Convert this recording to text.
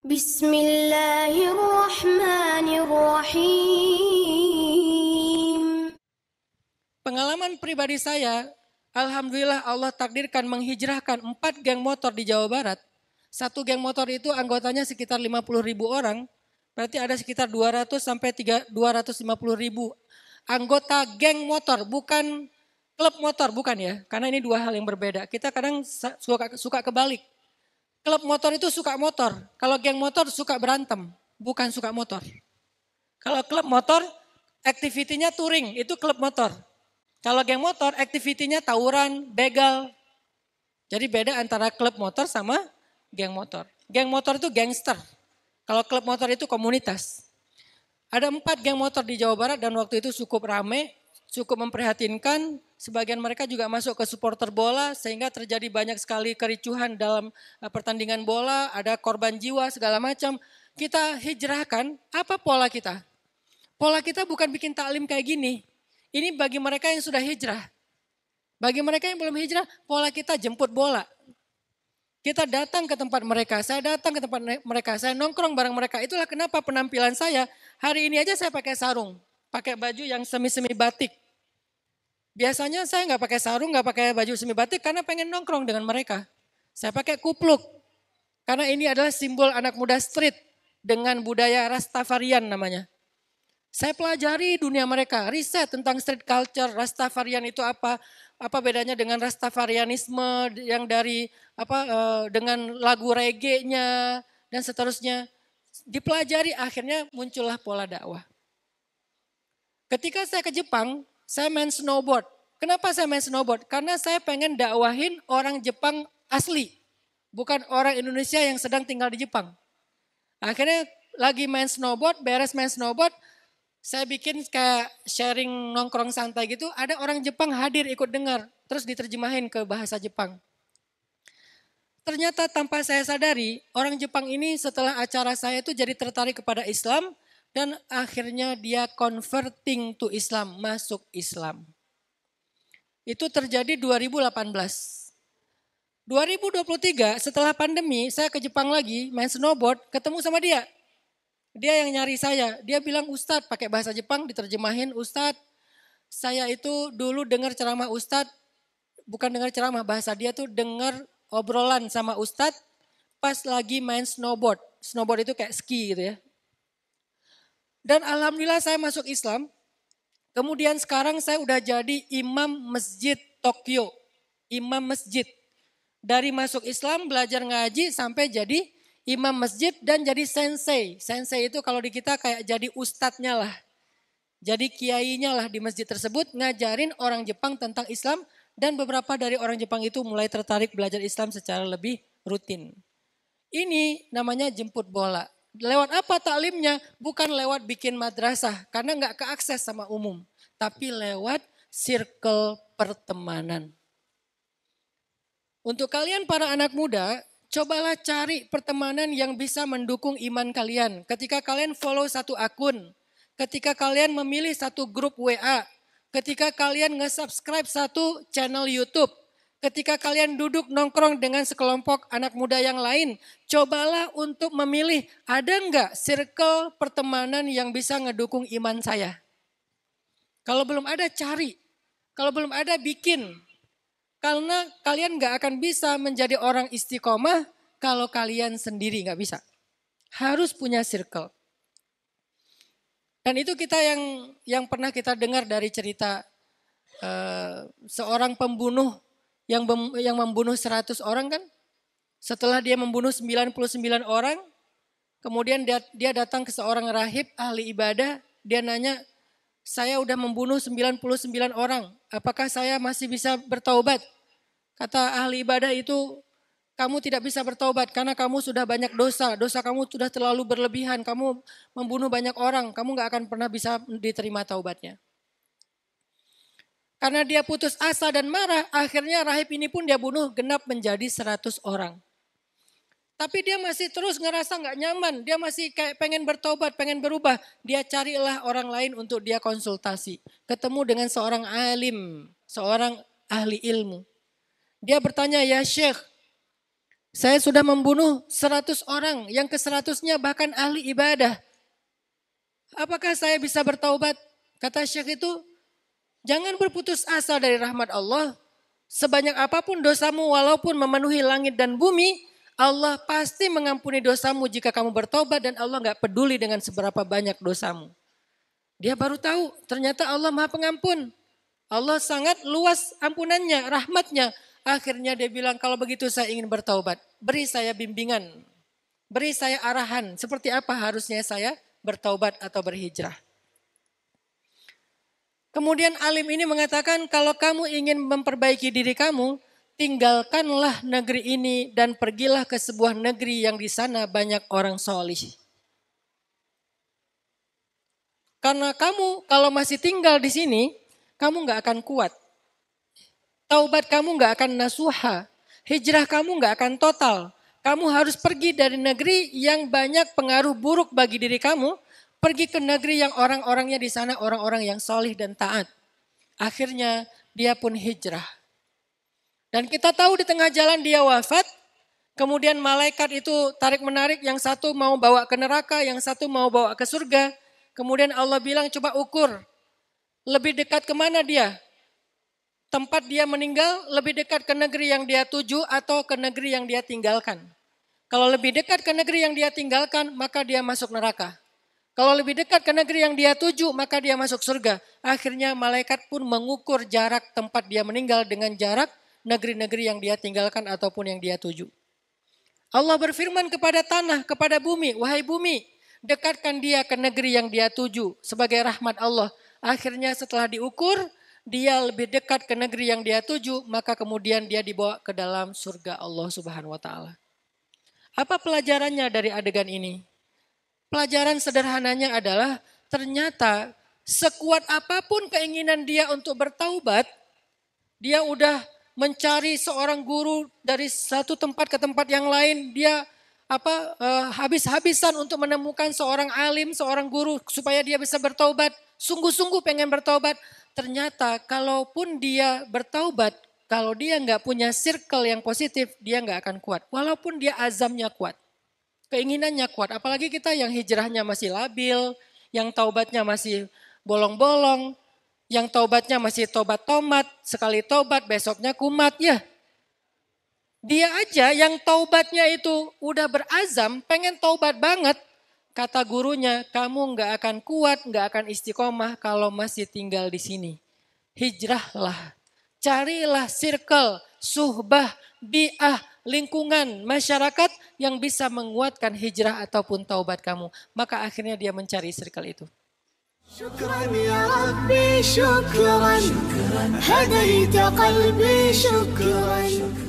Bismillahirrahmanirrahim. Pengalaman pribadi saya, alhamdulillah Allah takdirkan menghijrahkan 4 geng motor di Jawa Barat. Satu geng motor itu anggotanya sekitar 50.000 orang, berarti ada sekitar 200 sampai 250.000 anggota geng motor, bukan klub motor, bukan ya. Karena ini dua hal yang berbeda. Kita kadang suka kebalik. Klub motor itu suka motor, kalau geng motor suka berantem, bukan suka motor. Kalau klub motor, aktivitinya touring, itu klub motor. Kalau geng motor, aktivitinya tawuran, begal. Jadi beda antara klub motor sama geng motor. Geng motor itu gangster, kalau klub motor itu komunitas. Ada 4 geng motor di Jawa Barat dan waktu itu cukup rame, cukup memprihatinkan. Sebagian mereka juga masuk ke supporter bola sehingga terjadi banyak sekali kericuhan dalam pertandingan bola, ada korban jiwa segala macam. Kita hijrahkan, apa pola kita? Pola kita bukan bikin taklim kayak gini. Ini bagi mereka yang sudah hijrah. Bagi mereka yang belum hijrah, pola kita jemput bola. Kita datang ke tempat mereka, saya datang ke tempat mereka, saya nongkrong bareng mereka. Itulah kenapa penampilan saya, hari ini aja saya pakai sarung, pakai baju yang semi-semi batik. Biasanya saya nggak pakai sarung, nggak pakai baju semi batik karena pengen nongkrong dengan mereka. Saya pakai kupluk, karena ini adalah simbol anak muda street dengan budaya Rastafarian namanya. Saya pelajari dunia mereka, riset tentang street culture, Rastafarian itu apa bedanya dengan Rastafarianisme yang dari dengan lagu reggae-nya dan seterusnya. Dipelajari akhirnya muncullah pola dakwah. Ketika saya ke Jepang, saya main snowboard. Kenapa saya main snowboard? Karena saya pengen dakwahin orang Jepang asli, bukan orang Indonesia yang sedang tinggal di Jepang. Akhirnya lagi main snowboard, beres main snowboard, saya bikin kayak sharing nongkrong santai gitu, ada orang Jepang hadir ikut dengar, terus diterjemahin ke bahasa Jepang. Ternyata tanpa saya sadari, orang Jepang ini setelah acara saya itu jadi tertarik kepada Islam dan akhirnya dia converting to Islam, masuk Islam. Itu terjadi 2018. 2023 setelah pandemi, saya ke Jepang lagi, main snowboard, ketemu sama dia. Dia yang nyari saya, dia bilang Ustadz, pakai bahasa Jepang diterjemahin, Ustadz, saya itu dulu dengar ceramah Ustadz, bukan dengar ceramah, bahasa dia tuh dengar obrolan sama Ustadz pas lagi main snowboard. Snowboard itu kayak ski gitu ya. Dan alhamdulillah saya masuk Islam, kemudian sekarang saya udah jadi imam masjid Tokyo, imam masjid. Dari masuk Islam, belajar ngaji sampai jadi imam masjid dan jadi sensei. Sensei itu kalau di kita kayak jadi ustadznya lah. Jadi kiainya lah di masjid tersebut ngajarin orang Jepang tentang Islam dan beberapa dari orang Jepang itu mulai tertarik belajar Islam secara lebih rutin. Ini namanya jemput bola. Lewat apa taklimnya? Bukan lewat bikin madrasah karena nggak keakses sama umum. Tapi lewat circle pertemanan. Untuk kalian para anak muda, cobalah cari pertemanan yang bisa mendukung iman kalian. Ketika kalian follow satu akun, ketika kalian memilih satu grup WA, ketika kalian nge-subscribe satu channel YouTube, ketika kalian duduk nongkrong dengan sekelompok anak muda yang lain, cobalah untuk memilih ada enggak circle pertemanan yang bisa ngedukung iman saya. Kalau belum ada cari, kalau belum ada bikin. Karena kalian enggak akan bisa menjadi orang istiqomah kalau kalian sendiri enggak bisa. Harus punya circle. Dan itu kita yang pernah kita dengar dari cerita seorang pembunuh yang membunuh 100 orang kan. Setelah dia membunuh 99 orang, kemudian dia datang ke seorang rahib ahli ibadah, dia nanya, saya udah membunuh 99 orang, apakah saya masih bisa bertaubat? Kata ahli ibadah itu, kamu tidak bisa bertaubat karena kamu sudah banyak dosa, dosa kamu sudah terlalu berlebihan, kamu membunuh banyak orang, kamu gak akan pernah bisa diterima taubatnya. Karena dia putus asa dan marah, akhirnya rahib ini pun dia bunuh genap menjadi 100 orang. Tapi dia masih terus ngerasa gak nyaman, dia masih kayak pengen bertobat, pengen berubah. Dia carilah orang lain untuk dia konsultasi. Ketemu dengan seorang alim, seorang ahli ilmu. Dia bertanya, ya Syekh, Saya sudah membunuh 100 orang, yang ke-100-nya bahkan ahli ibadah. Apakah saya bisa bertaubat? Kata Syekh itu, jangan berputus asa dari rahmat Allah. Sebanyak apapun dosamu walaupun memenuhi langit dan bumi, Allah pasti mengampuni dosamu jika kamu bertobat dan Allah gak peduli dengan seberapa banyak dosamu. Dia baru tahu ternyata Allah Maha Pengampun. Allah sangat luas ampunannya, rahmatnya. Akhirnya dia bilang, kalau begitu saya ingin bertaubat. Beri saya bimbingan, beri saya arahan. Seperti apa harusnya saya bertaubat atau berhijrah. Kemudian alim ini mengatakan, kalau kamu ingin memperbaiki diri kamu, tinggalkanlah negeri ini dan pergilah ke sebuah negeri yang di sana banyak orang solih. Karena kamu kalau masih tinggal di sini, kamu gak akan kuat. Taubat kamu gak akan nasuha. Hijrah kamu gak akan total. Kamu harus pergi dari negeri yang banyak pengaruh buruk bagi diri kamu. Pergi ke negeri yang orang-orangnya di sana orang-orang yang solih dan taat. Akhirnya dia pun hijrah. Dan kita tahu di tengah jalan dia wafat. Kemudian malaikat itu tarik menarik. Yang satu mau bawa ke neraka, yang satu mau bawa ke surga. Kemudian Allah bilang coba ukur. Lebih dekat kemana dia? Tempat dia meninggal lebih dekat ke negeri yang dia tuju atau ke negeri yang dia tinggalkan. Kalau lebih dekat ke negeri yang dia tinggalkan, maka dia masuk neraka. Kalau lebih dekat ke negeri yang dia tuju, maka dia masuk surga. Akhirnya malaikat pun mengukur jarak tempat dia meninggal dengan jarak negeri-negeri yang dia tinggalkan ataupun yang dia tuju. Allah berfirman kepada tanah, kepada bumi, wahai bumi, dekatkan dia ke negeri yang dia tuju sebagai rahmat Allah. Akhirnya setelah diukur, dia lebih dekat ke negeri yang dia tuju, maka kemudian dia dibawa ke dalam surga Allah Subhanahu wa taala. Apa pelajarannya dari adegan ini? Pelajaran sederhananya adalah ternyata sekuat apapun keinginan dia untuk bertaubat, dia udah mencari seorang guru dari satu tempat ke tempat yang lain, dia habis-habisan untuk menemukan seorang alim, seorang guru supaya dia bisa bertaubat, sungguh-sungguh pengen bertaubat. Ternyata kalaupun dia bertaubat, kalau dia nggak punya circle yang positif, dia nggak akan kuat. Walaupun dia azamnya kuat, keinginannya kuat. Apalagi kita yang hijrahnya masih labil, yang taubatnya masih bolong-bolong, yang taubatnya masih tobat tomat, sekali taubat besoknya kumat ya. Dia aja yang taubatnya itu udah berazam, pengen taubat banget. Kata gurunya, kamu nggak akan kuat, nggak akan istiqomah kalau masih tinggal di sini. Hijrahlah, carilah circle, suhbah, bi'ah, lingkungan, masyarakat yang bisa menguatkan hijrah ataupun taubat kamu. Maka akhirnya dia mencari circle itu. Syukran ya Rabbi, syukran, hadaita qalbi, syukran.